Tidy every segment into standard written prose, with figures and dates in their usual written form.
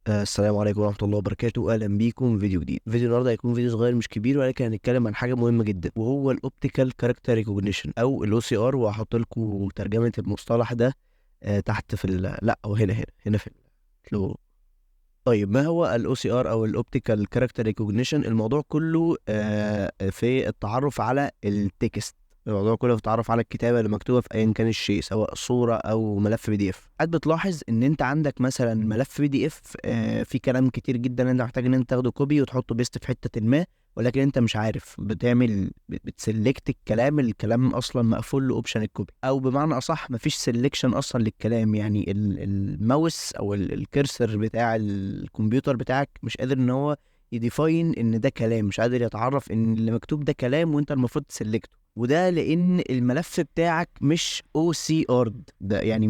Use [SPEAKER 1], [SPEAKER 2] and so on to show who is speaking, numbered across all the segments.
[SPEAKER 1] السلام عليكم ورحمة الله وبركاته. أهلا بيكم في فيديو جديد. فيديو النهارده هيكون فيديو صغير مش كبير، ولكن هنتكلم عن حاجة مهمة جدا وهو الأوبتيكال كاركتر ريكوجنيشن أو ال OCR، وهحط لكم ترجمة المصطلح ده تحت في لا، أو هنا في الفلو. طيب، ما هو ال OCR أو ال Optical Character Recognition؟ الموضوع كله في التعرف على التكست. الموضوع كله في التعرف على الكتابة اللي مكتوبة في أيا كان الشيء، سواء صورة أو ملف PDF. قد بتلاحظ إن أنت عندك مثلا ملف PDF فيه كلام كتير جدا، أنت محتاج إن أنت تاخده كوبي وتحطه بيست في حتة ما، ولكن أنت مش عارف بتسلكت الكلام أصلا مقفول له أوبشن الكوبي، أو بمعنى أصح مفيش سelection أصلا للكلام. يعني الماوس أو الكرسر بتاع الكمبيوتر بتاعك مش قادر إن هو يديفاين ان ده كلام، مش قادر يتعرف ان اللي مكتوب ده كلام وانت المفروض تسلكته. وده لان الملف بتاعك مش OCR، ده يعني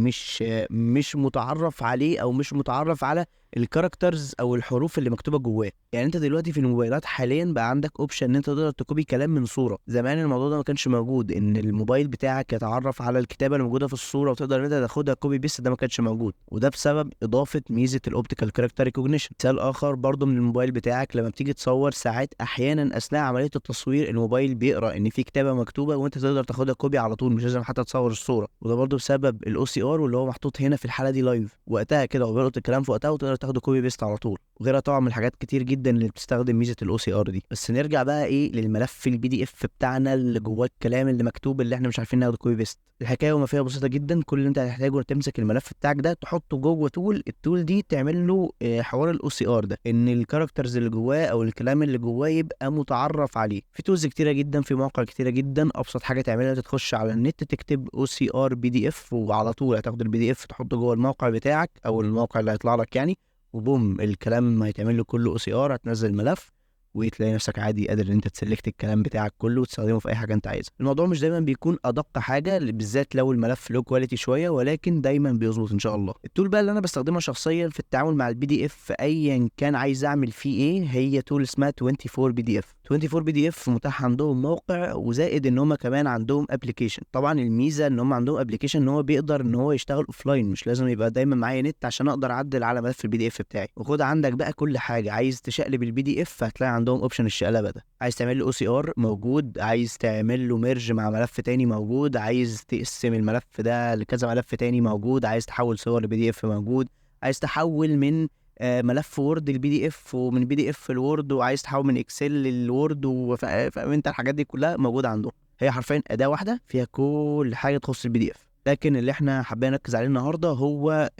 [SPEAKER 1] مش متعرف عليه او مش متعرف على الكاركترز او الحروف اللي مكتوبه جواه. يعني انت دلوقتي في الموبايلات حاليا بقى عندك اوبشن ان انت تقدر تكوبي كلام من صوره. زمان الموضوع ده ما كانش موجود، ان الموبايل بتاعك يتعرف على الكتابه اللي موجوده في الصوره وتقدر ان انت تاخدها كوبي بيست. ده ما كانش موجود، وده بسبب اضافه ميزه الاوبتيكال كاركتر ريكوجنيشن. مثال اخر برضو من الموبايل بتاعك، لما بتيجي تصور ساعات احيانا اثناء عمليه التصوير الموبايل بيقرا ان في كتابه مكتوبه وانت تقدر تاخدها كوبي على طول، مش لازم حتى تصور الصوره. وده برضو بسبب الاو سي ار، واللي هو محطوط هنا في الحاله دي لايف وقتها كده، وبيلقط الكلام في وقتها وتقدر تاخده كوبي بيست على طول. وغيرها طبعا من حاجات كتير جدا اللي بتستخدم ميزه الاو سي ار دي. بس نرجع بقى للملف PDF بتاعنا اللي جواه الكلام اللي مكتوب اللي احنا مش عارفين ناخده كوبي بيست. الحكايه وما فيها بسيطه جدا. كل اللي انت هتحتاجه تمسك الملف بتاعك ده تحطه جوه التول دي تعمل له حوار الاو سي ار ده، ان الكاركترز اللي جواه او الكلام اللي جواه يبقى متعرف عليه. في تولز كتيره جدا، في مواقع كتيره جدا. ابسط حاجه تعملها تخش على النت تكتب OCR PDF، وعلى طول هتاخد PDF تحطه جوه الموقع بتاعك او الموقع اللي هيطلع لك يعني، وبوم الكلام هيتعمل له كله OCR. هتنزل الملف وتلاقي نفسك عادي قادر ان انت تسلكت الكلام بتاعك كله وتستخدمه في اي حاجه انت عايزها. الموضوع مش دايما بيكون ادق حاجه، بالذات لو الملف له كواليتي شويه، ولكن دايما بيظبط ان شاء الله. التول بقى اللي انا بستخدمها شخصيا في التعامل مع PDF ايا كان عايز اعمل فيه ايه، هي تول اسمها 24 PDF. 24 PDF متاح عندهم موقع، وزائد ان هم كمان عندهم ابلكيشن. طبعا الميزه ان هم عندهم ابلكيشن ان هو بيقدر ان هو يشتغل اوفلاين، مش لازم يبقى دايما معايا نت عشان اقدر اعدل على ملف PDF بتاعي. وخد عندك بقى كل حاجه. عايز تشقلب PDF هتلاقي عندهم اوبشن الشقلبه ده. عايز تعمل له OCR موجود، عايز تعمل له ميرج مع ملف تاني موجود، عايز تقسم الملف ده لكذا ملف تاني موجود، عايز تحول صور PDF موجود، عايز تحول من ملف وورد PDF، ومن PDF الوورد، وعايز تحول من اكسل للوورد، فاهم انت الحاجات دي كلها موجوده عندهم. هي حرفيا اداه واحده فيها كل حاجه تخص PDF. لكن اللي احنا حابين نركز عليه النهارده هو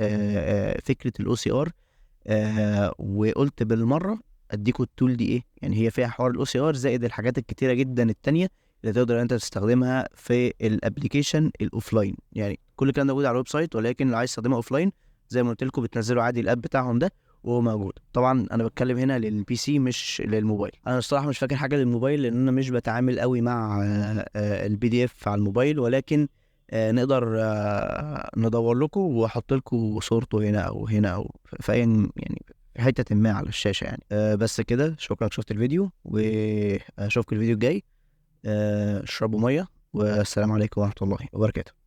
[SPEAKER 1] فكره الاو سي ار. وقلت بالمره اديكوا التول دي ايه، يعني هي فيها حوار الاو سي ار زائد الحاجات الكتيره جدا التانية اللي تقدر انت تستخدمها في الابليكيشن الاوفلاين. يعني كل الكلام ده موجود على الويب سايت، ولكن لو عايز تستخدمها اوفلاين زي ما قلت لكم بتنزلوا عادي الاب بتاعهم ده وهو موجود. طبعا انا بتكلم هنا للبي سي مش للموبايل. انا الصراحه مش فاكر حاجه للموبايل لان انا مش بتعامل قوي مع PDF على الموبايل، ولكن نقدر ندور لكم واحط لكم صورته هنا او هنا او في اي يعني في حته ما على الشاشه يعني. بس كده، شكرا انك شفت الفيديو، واشوفك الفيديو الجاي. اشربوا ميه، والسلام عليكم ورحمه الله وبركاته.